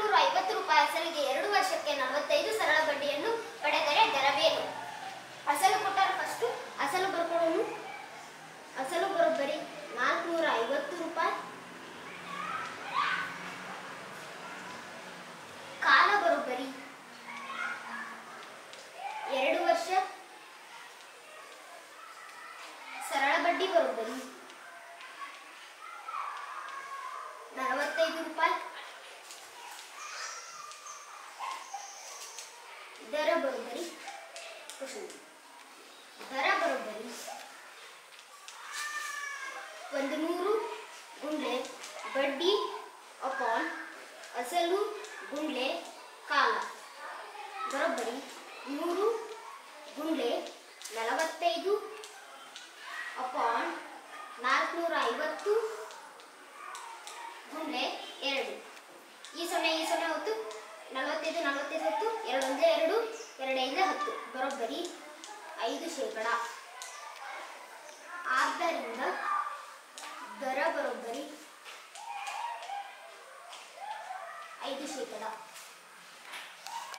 ₹450 ಅಸಲಿಗೆ 2 ವರ್ಷಕ್ಕೆ 45 ಸರಳ ಬಡ್ಡಿಯನ್ನು ಪಡೆದರೆ ದರವೇನು? ಅಸಲು ಕೊಟ್ಟರೆ ಫಸ್ಟ್ ಅಸಲು ಬರ್ಕೊಳ್ಳೋನು. ಅಸಲು ಬರೋಬ್ಬರಿ ₹450. ಕಾಲ ಬರೋಬ್ಬರಿ 2 ವರ್ಷ. ಸರಳ ಬಡ್ಡಿ ಬರೋಬ್ಬರಿ ₹45. ದರ ಬರೋಬ್ಬರಿ ದರ ಬರೋಬ್ಬರಿ 100 ಗುಂಡ್ಲೆ ಬಡ್ಡಿ ಅಪಾನ್ ಅಸಲು ಗುಂಡ್ಲೆ ಕಾಲ ಬರೋಬ್ಬರಿ 100 ಗುಂಡ್ಲೆ 45 ಅಪಾನ್ 450 ಗುಂಡ್ಲೆ 2. ಈ 0 ಹೊತ್ತು 45 ಹೊತ್ತು 2 1 2 2 10 ಬರೋಬ್ಬರಿ 5%. ಆದ್ದರಿಂದ ದರ ಬರೋಬ್ಬರಿ 5%.